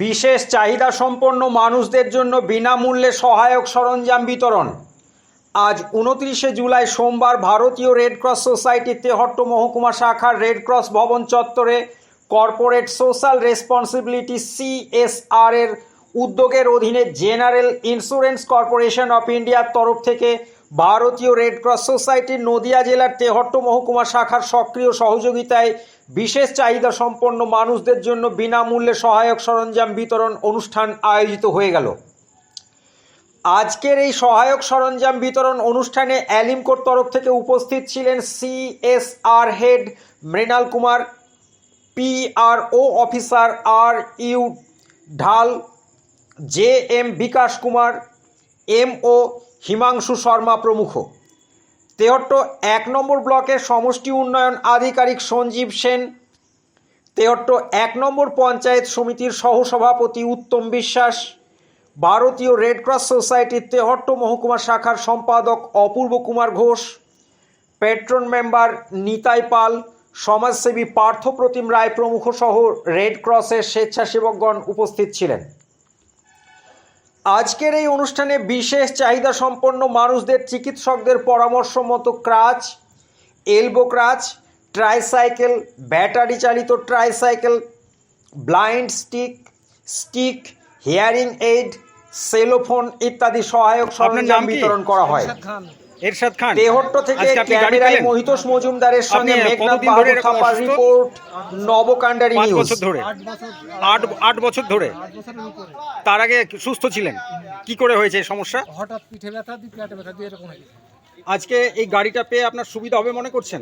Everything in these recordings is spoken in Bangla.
বিশেষ চাহিদা সম্পন্ন মানুষদের জন্য বিনামূল্যে সহায়ক সরঞ্জাম বিতরণ। আজ 29শে জুলাই সোমবার ভারতীয় রেড ক্রস সোসাইটির তেহট্ট মহকুমা শাখার রেড ক্রস ভবন চত্বরে কর্পোরেট সোশ্যাল রেসপন্সিবিলিটি CSR এর উদ্যোগের অধীনে জেনারেল ইন্স্যুরেন্স কর্পোরেশন অফ ইন্ডিয়ার তরফ থেকে ভারতীয় রেড ক্রস সোসাইটির নদিয়া জেলার তেহট্ট মহকুমা শাখার সক্রিয় সহযোগিতায় বিশেষ চাহিদা সম্পন্ন মানুষদের জন্য বিনামূল্যে সহায়ক সরঞ্জাম বিতরণ অনুষ্ঠান আয়োজিত হয়ে গেল। আজকের এই সহায়ক সরঞ্জাম বিতরণ অনুষ্ঠানে অ্যালিমকোর তরফ থেকে উপস্থিত ছিলেন CSR head Mrinal Kumar, PRO officer RU ঢাল, JM বিকাশ কুমার, MO হিমাংশু শর্মা প্রমুখ। তেহট্ট 1 নম্বর ব্লকের সমষ্টি উন্নয়ন আধিকারিক সঞ্জীব সেন, তেহট্ট 1 নম্বর পঞ্চায়েত সমিতির সহসভাপতি উত্তম বিশ্বাস, ভারতীয় রেড ক্রস সোসাইটির তেহট্ট মহকুমা শাখার সম্পাদক অপূর্ব কুমার ঘোষ, পেট্রন মেম্বার নিতাই পাল, সমাজসেবী পার্থপ্রতিম রায় প্রমুখ সহ রেড ক্রসের স্বেচ্ছাসেবকগণ উপস্থিত ছিলেন। আজকের এই অনুষ্ঠানে বিশেষ চাহিদা সম্পন্ন মানুষদের চিকিৎসকদের পরামর্শ মতো crutch, elbow crutch, tricycle, battery চালিত tricycle, blind stick, hearing aid, cellphone ইত্যাদি সহায়ক সরঞ্জাম বিতরণ করা হয়। এরশাদ খান, তেহট্ট থেকে ক্যামেরায় মহিতোষ মজুমদারের সঙ্গে মেঘনাথ বাহাদুর থাপার রিপোর্ট, নবকাণ্ডারি নিউজ। 8 বছর ধরে তার আগে সুস্থ ছিলেন, কি করে হয়েছে সমস্যা? হঠাৎ পিঠে ব্যথা দিয়ে পেটে ব্যথা দিয়ে এরকম হয়েছে। আজকে এই গাড়িটা পেয়ে আপনার সুবিধা হবে মনে করছেন?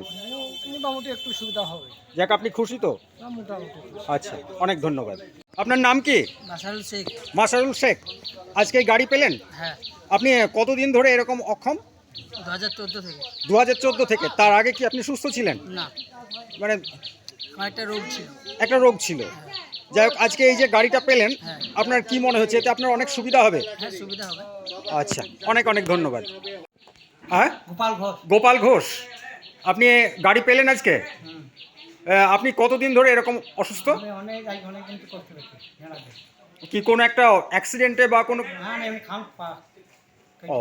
মোটামুটি একটু সুবিধা হবে। যাক, আপনি খুশি তো? মোটামুটি। আচ্ছা, অনেক ধন্যবাদ। আপনার নাম কি? মাসারুল শেখ। মাসারুল শেখ, আজকে এই গাড়ি পেলেন? হ্যাঁ। আপনি কতদিন ধরে এরকম অক্ষম? 2014 থেকে। 2014 থেকে। তার আগে কি আপনি সুস্থ ছিলেন? না, মানে আমার একটা রোগ ছিল। একটা রোগ ছিল। যাই হোক, আজকে এই যে গাড়িটা পেলেন, হ্যাঁ। আপনার কি মনে হচ্ছে এতে আপনার অনেক সুবিধা হবে? হ্যাঁ, সুবিধা হবে। আচ্ছা, অনেক অনেক ধন্যবাদ। হ্যাঁ, গোপাল ঘোষ। গোপাল ঘোষ, আপনি গাড়ি পেলেন আজকে? আপনি কতদিন ধরে এরকম অসুস্থ? অনেক কিন্তু করতে পেরেছি। কি কোনো একটা অ্যাক্সিডেন্টে বা কোনো? হ্যাঁ, আমি খাম পা। ও,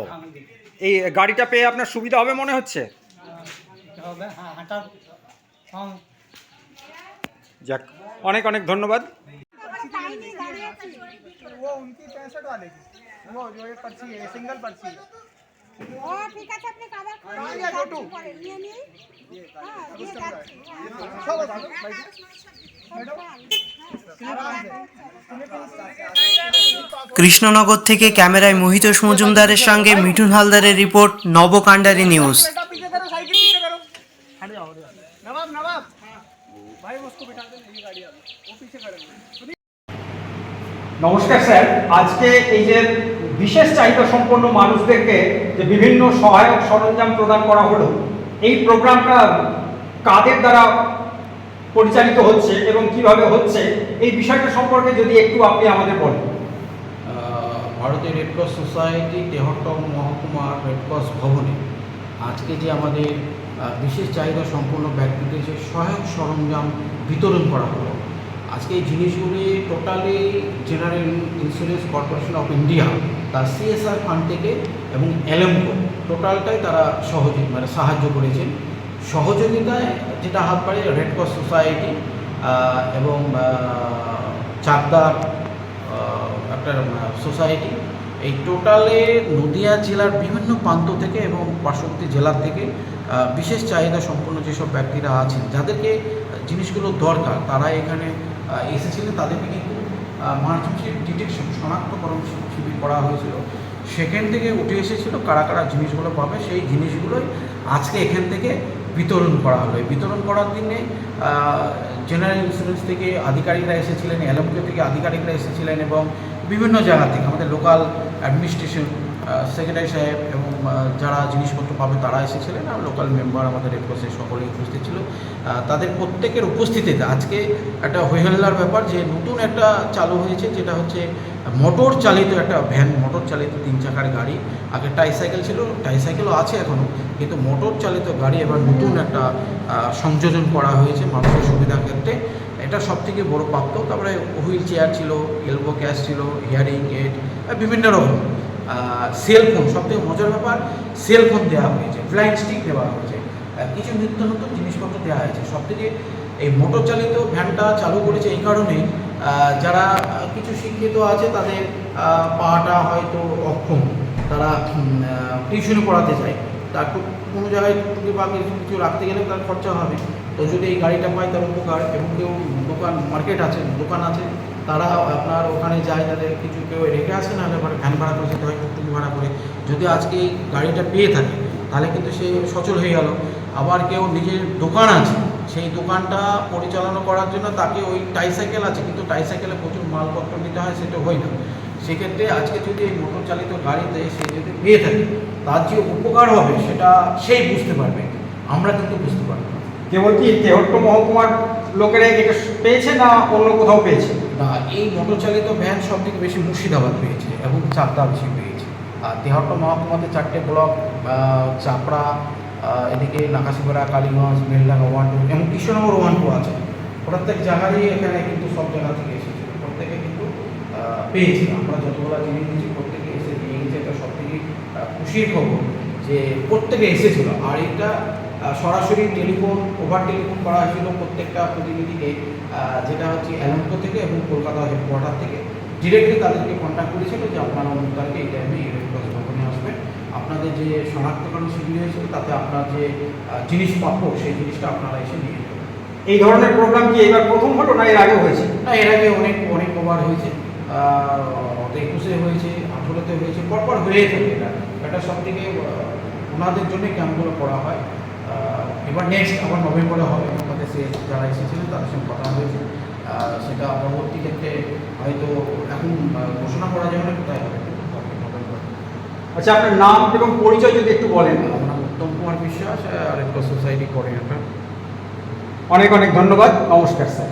এই গাড়িটা পেয়ে আপনার সুবিধা হবে মনে হচ্ছে? হবে, হ্যাঁ, হাঁটা কম। যাক, অনেক অনেক ধন্যবাদ। वो उनकी 65 वाले की, वो जो एक पर्ची है, सिंगल पर्ची है। ও ঠিক আছে, আপনি কভার করে পরে নিয়ে নিন। হ্যাঁ, দিয়ে যাচ্ছি। सब भाई কৃষ্ণনগর থেকে ক্যামেরায় মহিতোষ মজুমদারের সঙ্গে মিঠুন হালদারের রিপোর্ট, নবকাণ্ডারি নিউজ। बेटा पीछे करो, साइकिल पीछे करो। हट जाओ नवाब, नवाब भाई उसको बिठा दे, ये गाड़ी वाला वो पीछे करेंगे। নমস্কার স্যার, আজকে এই যে বিশেষ চাহিদা সম্পন্ন মানুষদেরকে যে বিভিন্ন সহায়ক সরঞ্জাম প্রদান করা হলো, এই প্রোগ্রামটা কাদের দ্বারা পরিচালিত হচ্ছে এবং কিভাবে হচ্ছে, এই বিষয়টা সম্পর্কে যদি একটু আপনি আমাদের বলেন। ভারতীয় রেড ক্রস সোসাইটি তেহট্ট মহকুমার রেড ক্রস ভবনে আজকে যে আমাদের বিশেষ চাহিদা সম্পন্ন ব্যক্তিদের যে সহায়ক সরঞ্জাম বিতরণ করা হলো, আজকে এই জিনিসগুলি totally general insurance corporation of India তার CSR ফান্ড থেকে এবং অ্যালিমকো টোটালটাই তারা সাহায্য করেছেন। সহযোগিতায় যেটা হাত পারে রেড ক্রস সোসাইটি এবং চাকদার একটা সোসাইটি, এই টোটালে নদিয়া জেলার বিভিন্ন প্রান্ত থেকে এবং পার্শ্ববর্তী জেলার থেকে বিশেষ চাহিদা সম্পন্ন যেসব ব্যক্তিরা আছেন, যাদেরকে জিনিসগুলো দরকার, তারা এখানে এসেছিলেন। তাদেরকে কিন্তু মার্চেন্ট ডিটেকশন শনাক্তকরণ শিবির করা হয়েছিল। সেখান থেকে উঠে এসেছিল কারা কারা জিনিসগুলো পাবে, সেই জিনিসগুলোই আজকে এখান থেকে বিতরণ করা হলো। বিতরণ করার দিনে জেনারেল ইন্স্যুরেন্স থেকে আধিকারিকরা এসেছিলেন, অ্যালিমকো থেকে আধিকারিকরা এসেছিলেন এবং বিভিন্ন জায়গা থেকে আমাদের লোকাল অ্যাডমিনিস্ট্রেশন সেক্রেটারি সাহেব এবং যারা জিনিসপত্র পাবে তারা এসেছিলেন, আর লোকাল মেম্বার আমাদের রেড ক্রসের সকলেই উপস্থিত ছিল। তাদের প্রত্যেকের উপস্থিতিতে আজকে একটা হইহল্লার ব্যাপার যে নতুন একটা চালু হয়েছে, যেটা হচ্ছে মোটর চালিত একটা ভ্যান, মোটর চালিত 3 চাকার গাড়ি। আগে ট্রাইসাইকেল ছিল, ট্রাইসাইকেলও আছে এখনও, কিন্তু মোটর চালিত গাড়ি এবার নতুন একটা সংযোজন করা হয়েছে মানুষের সুবিধার ক্ষেত্রে। এটা এটা সবথেকে বড় প্রাপ্ত। তারপরে হুইল চেয়ার ছিল, এলবো ক্যাশ ছিল, হিয়ারিং এড, বিভিন্ন রকম সেলফোন, সবথেকে মজার ব্যাপার সেলফোন দেওয়া হয়েছে, ফ্লাইং স্টিক দেওয়া হয়েছে, কিছু নিত্য নতুন জিনিসপত্র দেওয়া হয়েছে। সবথেকে এই মোটর চালিত ভ্যানটা চালু করেছে এই কারণে, যারা কিছু শিক্ষিত আছে তাদের পাটা হয়তো অক্ষম, তারা টিউশনে পড়াতে চায়, তার কোনো জায়গায় টুকি বা কিছু রাখতে গেলে তার খরচা হবে। তো যদি এই গাড়িটা পায় তার উপকার। এবং কেউ দোকান মার্কেট আছে, দোকান আছে, তারা আপনার ওখানে যায়, তাদের কিছু কেউ রেখে আসে, নাহলে পরে ভ্যান ভাড়া করে যেতে হয়, টুকটুকি ভাড়া করে। যদি আজকে এই গাড়িটা পেয়ে থাকে তাহলে কিন্তু সে সচল হয়ে গেল। আবার কেউ নিজের দোকান আছে, সেই দোকানটা পরিচালনা করার জন্য তাকে ওই টাইসাইকেল আছে, কিন্তু টাইসাইকেলে প্রচুর মালপত্র নিতে হয়, সেটা হয় না। সেক্ষেত্রে আজকে যদি এই মোটর চালিত গাড়িতে সে যদি পেয়ে থাকে, তার যে উপকার হবে সেটা সেই বুঝতে পারবে, আমরা কিন্তু বুঝতে পারবো না। কেবল কি তেহট্ট মহকুমার লোকেরা এটা পেয়েছে না অন্য কোথাও পেয়েছে? না, এই মোটর চালিত ভ্যান সব থেকে বেশি মুর্শিদাবাদ পেয়েছে এবং চাকদা বেশি পেয়েছে। আর তেহট্ট মহকুমাতে 4টে ব্লক, চাপড়া, এদিকে নাকাশিপাড়া, কালীগঞ্জ, বেলডাঙ্গা 1, 2 এবং কৃষ্ণনগর 1, 2 আছে। প্রত্যেক জায়গারই এখানে কিন্তু সব জায়গা থেকে এসেছিল, প্রত্যেকে কিন্তু পেয়েছে। আমরা যতগুলো জিনিস দিয়েছি প্রত্যেকে এসে নিয়ে গেছে। এটা সব থেকে খুশির খবর যে প্রত্যেকে এসেছিল। আর এটা সরাসরি টেলিফোন, ওভার টেলিফোন করা হয়েছিল প্রত্যেকটা প্রতিনিধিকে, যেটা হচ্ছে এলাম্পো থেকে এবং কলকাতা হেডকোয়ার্টার থেকে ডিরেক্টলি তাদেরকে কন্ট্যাক্ট করেছিল যে আপনারা অন্য তারিখে এই টাইমে এই রেড ক্রস ভবনে আসবেন। আপনাদের যে শনাক্তকরণ শিবির হয়েছিল তাতে আপনার যে জিনিস প্রাপ্য সেই জিনিসটা আপনারা এসে নিয়ে যেতে পারেন। এই ধরনের প্রোগ্রাম কি এবার প্রথম হলো না এর আগেও হয়েছে? না, এর আগে অনেক ওভার হয়েছে, 21-এ হয়েছে, 18-তে হয়েছে, পরপর হয়ে থাকে। এটা সব থেকে ওনাদের জন্যই ক্যাম্পগুলো করা হয়। এবার নেক্সট আবার নভেম্বরে হবে, আমাদের সে যারা এসেছিলেন তাদের সঙ্গে কথা হয়েছে। সেটা পরবর্তী ক্ষেত্রে হয়তো এখন ঘোষণা করা যাবে না কোথায় হবে, নভেম্বর। আচ্ছা, আপনার নাম এবং পরিচয় যদি একটু বলেন। আমরা Uttam Kumar Biswas, red cross society coordinator. অনেক অনেক ধন্যবাদ, নমস্কার স্যার।